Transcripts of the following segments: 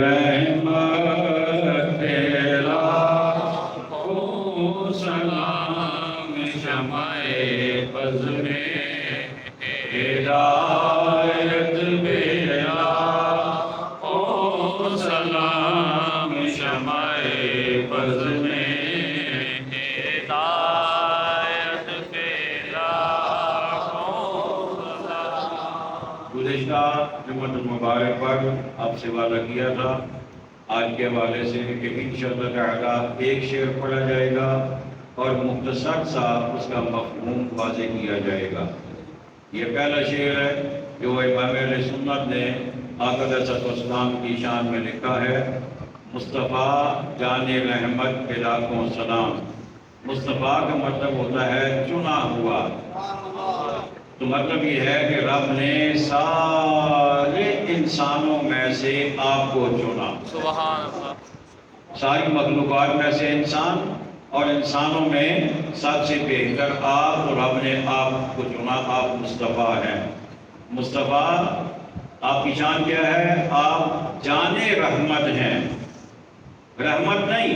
رحمت تیرا ہو سلام شمع پز میں ہدایت میرا ہو سلام شمع پز میں ہدایت میرا ہو سلام۔ گزشتہ جمعۃ المبارک پر آپ سے وعدہ کیا تھا آج کے حوالے سے کہ انشاءاللہ تعالیٰ ایک شعر پڑھا جائے گا اور مختصر سا اس کا مفہوم واضح کیا جائے گا۔ یہ پہلا شعر ہے جو امام اہل سنت نے آقا علیہ السلام کی شان میں لکھا ہے۔ مصطفیٰ جان رحمت کے لاکھوں سلام۔ مصطفیٰ کا مطلب ہوتا ہے چنا ہوا، تو مطلب یہ ہے کہ رب نے سارے انسانوں میں سے آپ کو چنا۔ سبحان اللہ۔ ساری مخلوقات میں سے انسان اور انسانوں میں سب سے بہتر آپ، اور رب نے آپ کو چنا۔ آپ مصطفیٰ ہیں۔ مصطفیٰ آپ کی شان کیا ہے؟ آپ جان رحمت ہیں۔ رحمت نہیں،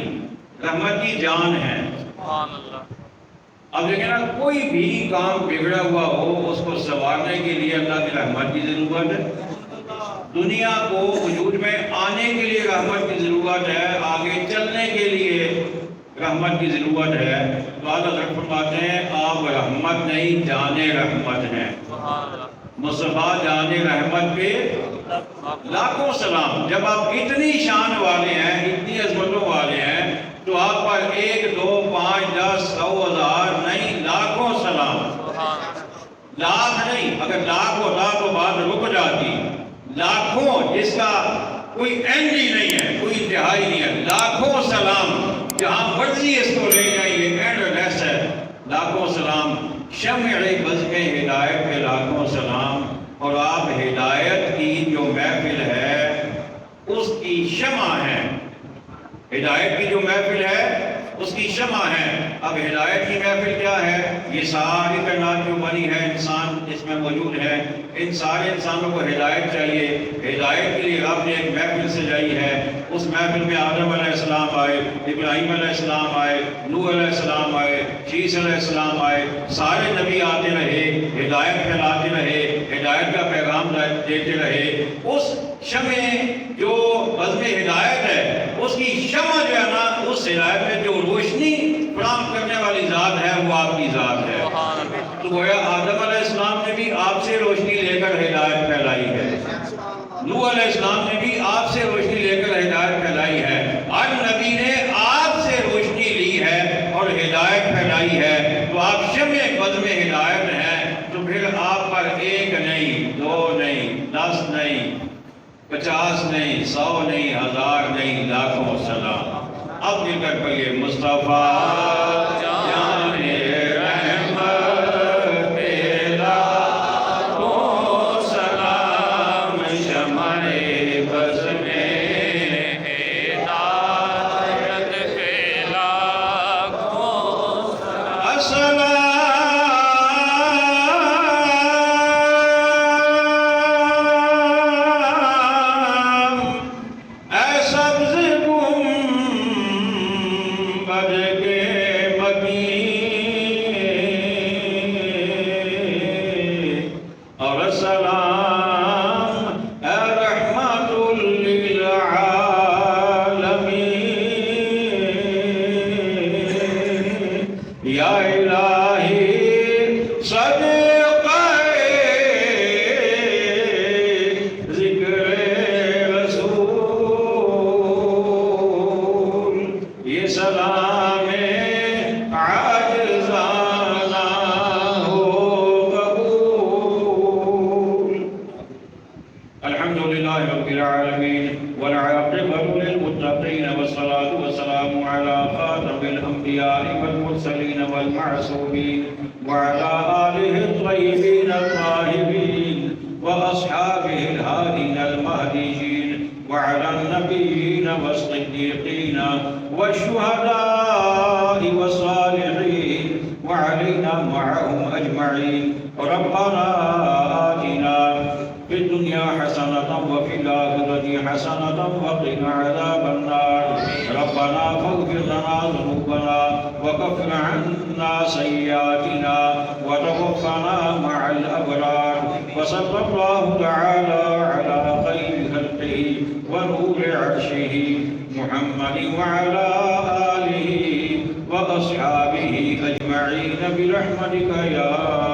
رحمت کی جان ہے۔ سبحان اللہ۔ اب دیکھیں نا، کوئی بھی کام بگڑا ہوا ہو اس کو سنوارنے کے لیے اللہ کی رحمت کی ضرورت ہے۔ دنیا کو وجود میں آنے کے لیے رحمت کی ضرورت ہے، آگے چلنے کے لیے رحمت کی ضرورت ہے۔ تو حضرت فرماتے ہیں آپ رحمت نہیں، جان رحمت ہیں۔ سبحان اللہ۔ مصطفیٰ جان رحمت پہ لاکھوں سلام۔ جب آپ اتنی شان والے ہیں، اتنی عظمتوں والے ہیں، تو آپ پر 1 2 5 10 100 1000 نہیں، لاکھوں سلام۔ لاکھ نہیں، اگر لاکھ ہوتا تو بات رک جاتی۔ لاکھوں، جس کا کوئی اینڈ ہی نہیں ہے، کوئی انتہائی نہیں ہے، لاکھوں سلام۔ جہاں مرضی اس کو لے جائیے، اینڈ لیس ہے۔ لاکھوں سلام۔ شمع بز میں ہدایت پہ لاکھوں سلام۔ اور آپ ہدایت کی جو محفل ہے اس کی شمع ہے۔ ہدایت کی جو محفل ہے اس کی شمع ہے۔ اب ہدایت کی محفل کیا ہے؟ یہ ساری کائنات جو بنی ہے، انسان اس میں موجود ہے، ان سارے انسانوں کو ہدایت چاہیے۔ ہدایت کے لیے رب نے ایک محفل سجائی ہے۔ اس محفل میں آدم علیہ السلام آئے، ابراہیم علیہ السلام آئے، نوح علیہ السلام آئے، شیس علیہ السلام آئے۔ سارے نبی آتے رہے، ہدایت پھیلاتے رہے، ہدایت کا پیغام دیتے رہے۔ اس شمع جو بزم ہدایت ہے، اس کی شمع جو ہے نا، اس ہدایت میں جو روشنی فراہم کرنے والی ذات ہے وہ آپ کی ذات ہے۔ تو گویا آدم علیہ السلام نے بھی آپ سے روشنی لے کر ہدایت پھیلائی ہے، نوح علیہ السلام نے بھی آپ سے روشنی لے کر ہدایت پھیلائی ہے، ہر نبی نے آپ سے روشنی لی ہے اور ہدایت پھیلائی ہے۔ تو آپ شمع بزم ہدایت ہیں، تو پھر آپ پر 1 نہیں، 2 نہیں، 10 نہیں، 50 نہیں، 100 نہیں، 1000 نہیں، لاکھوں سلام۔ اب مل کر پڑھیے مصطفیٰ جان رحمت تیرا ہو سلام شمع بز میں ہدایت پہ لاکھوں السلام اے سبز گنبد کے مکین، اور السلام اے رحمت للعالمین۔ یا الہی صدقہ ذکر رسول، یہ سلام عاجزانہ ہو قبول۔ الحمدللہ رب العالمین والعاقبۃ للمتقین والصلاة والسلام علی خاتم الانبیاء والمرسلین والمعصومین وعلی آلہ الطیبین الطاہرین واصحابہ الہادین المہدیین وعلى النبيين والصديقين والشهداء والصالحين وعلينا معهم أجمعين۔ ربنا آتنا في الدنيا حسنة وفي الآخرة حسنة وقنا عذاب النار ربنا فاغفر لنا ذنوبنا وكفر عنا سيئاتنا وتوفنا مع الأبرار وصلى الله تعالى على خير خلقه ونور عرشه محمد وعلى آله وأصحابه أجمعين برحمتك يا